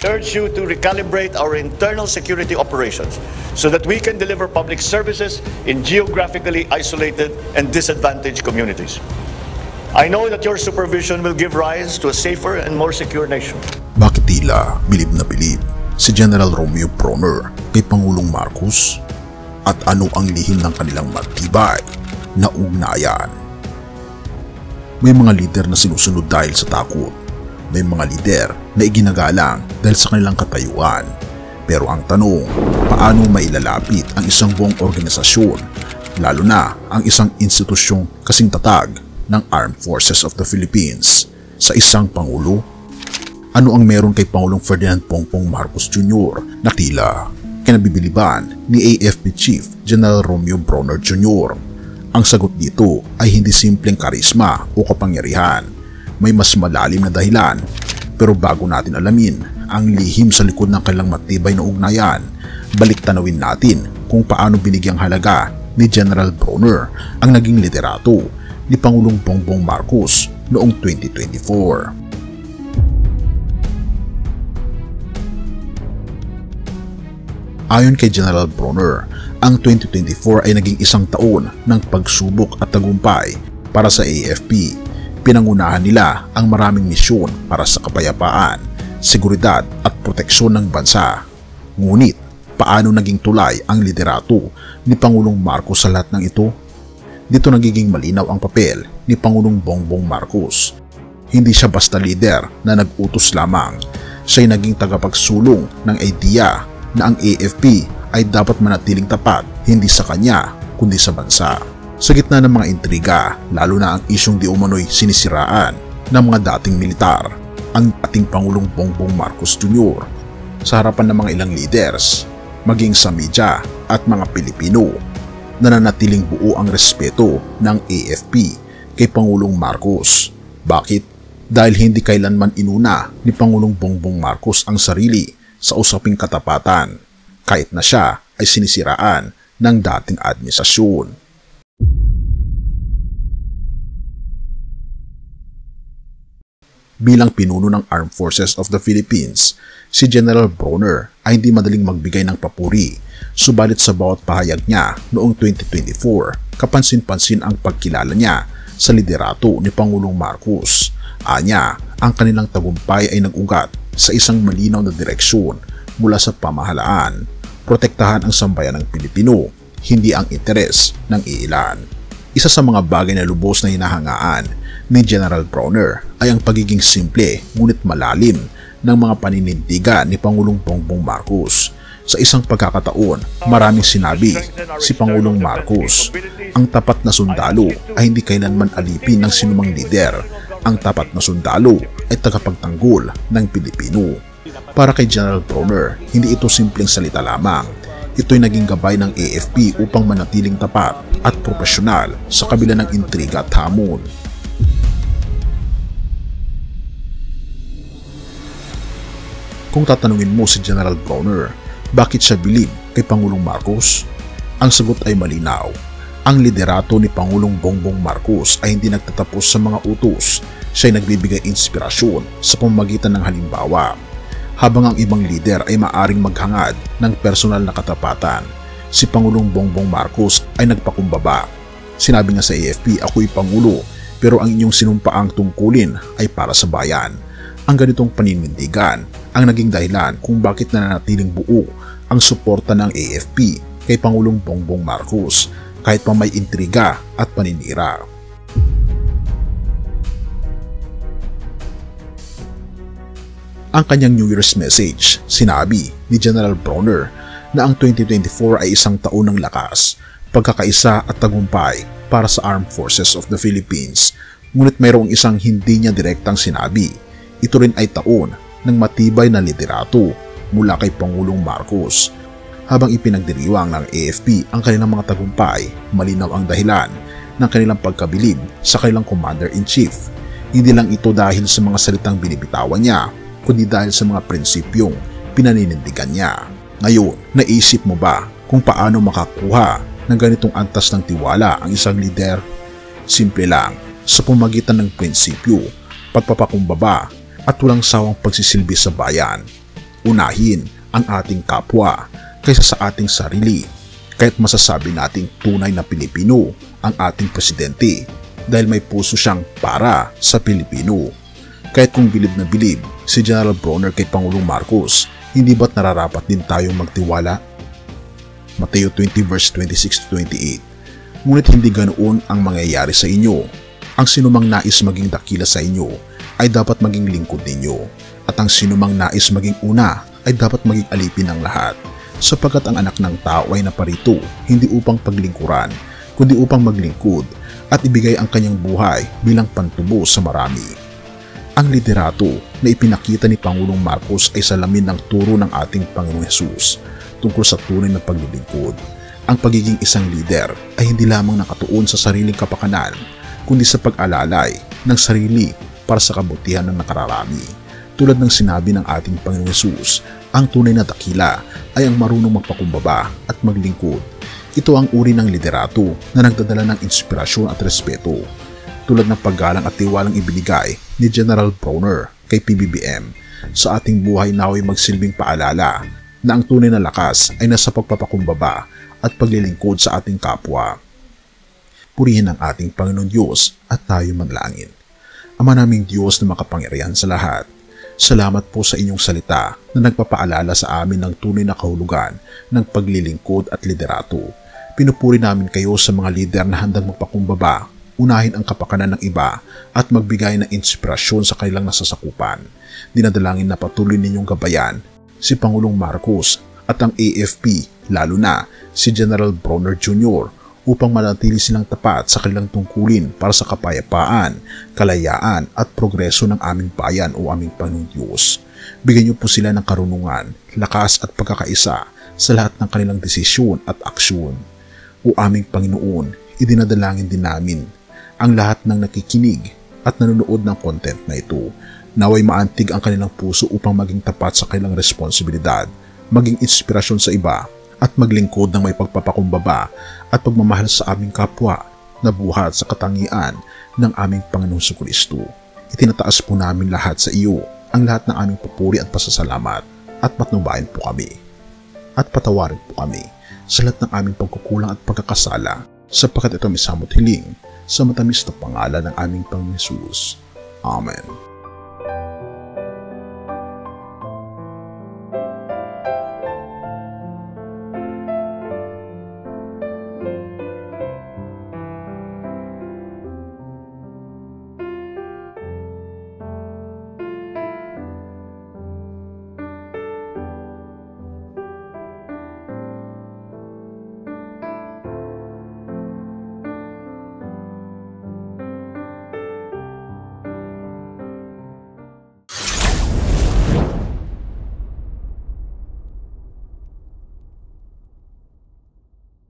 urge you to recalibrate our internal security operations so that we can deliver public services in geographically isolated and disadvantaged communities. I know that your supervision will give rise to a safer and more secure nation. Bakit tila bilib na bilib si General Romeo Brawner kay Pangulong Marcos? At ano ang lihim ng kanilang matibay na ugnayan? May mga lider na sinusunod dahil sa takot. May mga lider na iginagalang dahil sa kanilang katayuan. Pero ang tanong, paano mailalapit ang isang buong organisasyon, lalo na ang isang institusyong kasing tatag ng Armed Forces of the Philippines sa isang Pangulo? Ano ang meron kay Pangulong Ferdinand Bongbong Marcos Jr. na tila kinabibiliban ni AFP Chief General Romeo Brawner Jr.? Ang sagot dito ay hindi simpleng karisma o kapangyarihan. May mas malalim na dahilan. Pero bago natin alamin ang lihim sa likod ng kanilang matibay na ugnayan, balik tanawin natin kung paano binigyang halaga ni General Brawner ang naging liderato ni Pangulong Bongbong Marcos noong 2024. Ayon kay General Brawner, ang 2024 ay naging isang taon ng pagsubok at tagumpay para sa AFP. Pinangunahan nila ang maraming misyon para sa kapayapaan, seguridad at proteksyon ng bansa. Ngunit, paano naging tulay ang liderato ni Pangulong Marcos sa lahat ng ito? Dito nagiging malinaw ang papel ni Pangulong Bongbong Marcos. Hindi siya basta lider na nag-utos lamang. Siya'y naging tagapagsulong ng idea na ang AFP ay dapat manatiling tapat hindi sa kanya kundi sa bansa. Sa gitna ng mga intriga, lalo na ang isyong di umano'y sinisiraan ng mga dating militar, ang dating Pangulong Bongbong Marcos Jr. sa harapan ng mga ilang leaders, maging sa media at mga Pilipino, nananatiling buo ang respeto ng AFP kay Pangulong Marcos. Bakit? Dahil hindi kailanman inuna ni Pangulong Bongbong Marcos ang sarili sa usaping katapatan, kahit na siya ay sinisiraan ng dating administrasyon. Bilang pinuno ng Armed Forces of the Philippines, si General Brawner ay hindi madaling magbigay ng papuri, subalit sa bawat pahayag niya noong 2024, kapansin-pansin ang pagkilala niya sa liderato ni Pangulong Marcos. Anya, ang kanilang tagumpay ay nag-ugat sa isang malinaw na direksyon mula sa pamahalaan, protektahan ang sambayan ng Pilipino, hindi ang interes ng iilan. Isa sa mga bagay na lubos na hinahangaan ni General Brawner ay ang pagiging simple ngunit malalim ng mga paninindigan ni Pangulong Bongbong Marcos. Sa isang pagkakataon, maraming sinabi si Pangulong Marcos, ang tapat na sundalo ay hindi kailanman alipin ng sinumang lider. Ang tapat na sundalo ay tagapagtanggol ng Pilipino. Para kay General Brawner, hindi ito simpleng salita lamang. Ito'y naging gabay ng AFP upang manatiling tapat at profesional sa kabila ng intriga at hamon. Kung tatanungin mo si General Brawner, bakit siya bilib kay Pangulong Marcos? Ang sagot ay malinaw. Ang liderato ni Pangulong Bongbong Marcos ay hindi nagtatapos sa mga utos. Siya'y nagbibigay inspirasyon sa pamamagitan ng halimbawa. Habang ang ibang lider ay maaring maghangad ng personal na katapatan, si Pangulong Bongbong Marcos ay nagpakumbaba. Sinabi nga sa AFP, ako'y Pangulo, pero ang inyong sinumpaang tungkulin ay para sa bayan. Ang ganitong paninindigan ang naging dahilan kung bakit nananatiling buo ang suporta ng AFP kay Pangulong Bongbong Marcos kahit pa may intriga at paninira. Ang kanyang New Year's message, sinabi ni General Brawner na ang 2024 ay isang taon ng lakas, pagkakaisa at tagumpay para sa Armed Forces of the Philippines. Ngunit mayroong isang hindi niya direktang sinabi. Ito rin ay taon ng matibay na liderato mula kay Pangulong Marcos. Habang ipinagdiriwang ng AFP ang kanilang mga tagumpay, malinaw ang dahilan ng kanilang pagkabilib sa kanilang Commander-in-Chief. Hindi lang ito dahil sa mga salitang binibitawan niya, kundi dahil sa mga prinsipyong pinaninindigan niya. Ngayon, naisip mo ba kung paano makakuha ng ganitong antas ng tiwala ang isang lider? Simple lang, sa pamamagitan ng prinsipyo, pagpapakumbaba at walang sawang pagsisilbi sa bayan. unahin ang ating kapwa kaysa sa ating sarili. Kahit masasabi nating tunay na Pilipino ang ating presidente dahil may puso siyang para sa Pilipino. Kahit kung bilib na bilib si General Bronner kay Pangulong Marcos, hindi ba't nararapat din tayong magtiwala? Mateo 20 verse 26 to 28. Ngunit hindi ganoon ang mangyayari sa inyo. Ang sinumang nais maging dakila sa inyo ay dapat maging lingkod ninyo, at ang sinumang nais maging una ay dapat maging alipin ng lahat, sapagkat ang anak ng tao ay naparito hindi upang paglingkuran, kundi upang maglingkod at ibigay ang kanyang buhay bilang pantubo sa marami. Ang liderato na ipinakita ni Pangulong Marcos ay salamin ng turo ng ating Panginoong Hesus tungkol sa tunay na paglilingkod. Ang pagiging isang lider ay hindi lamang nakatuon sa sariling kapakanan, kundi sa pag-alalay ng sarili para sa kabutihan ng nakararami. Tulad ng sinabi ng ating Panginoong Hesus, ang tunay na dakila ay ang marunong magpakumbaba at maglingkod. Ito ang uri ng liderato na nagdadala ng inspirasyon at respeto, tulad ng paggalang at tiwalang ibinigay ni General Bronner kay PBBM. Sa ating buhay naway magsilbing paalala na ang tunay na lakas ay nasa pagpapakumbaba at paglilingkod sa ating kapwa. Purihin ang ating Panginoon Diyos at tayo manalangin. Ama naming Diyos na makapangyarihan sa lahat, salamat po sa inyong salita na nagpapaalala sa amin ng tunay na kahulugan ng paglilingkod at liderato. Pinupuri namin kayo sa mga lider na handang magpakumbaba, unahin ang kapakanan ng iba at magbigay ng inspirasyon sa kanilang nasasakupan. Dinadalangin na patuloy ninyong gabayan si Pangulong Marcos at ang AFP, lalo na si General Bronner Jr. upang manatili silang tapat sa kanilang tungkulin para sa kapayapaan, kalayaan at progreso ng aming bayan o aming Panginoong Diyos. Bigyan niyo po sila ng karunungan, lakas at pagkakaisa sa lahat ng kanilang desisyon at aksyon. O aming Panginoon, idinadalangin din namin ang lahat ng nakikinig at nanonood ng content na ito. Naway maantig ang kanilang puso upang maging tapat sa kanilang responsibilidad, maging inspirasyon sa iba, at maglingkod ng may pagpapakumbaba at pagmamahal sa aming kapwa na buhat sa katangian ng aming Panginoong Jesucristo. Itinataas po namin lahat sa iyo ang lahat ng aming papuri at pasasalamat, at patnubayan po kami at patawarin po kami sa lahat ng aming pagkukulang at pagkakasala, sapagkat ito may samot hiling sa matamis na pangalan ng aming Panginoong Hesus. Amen.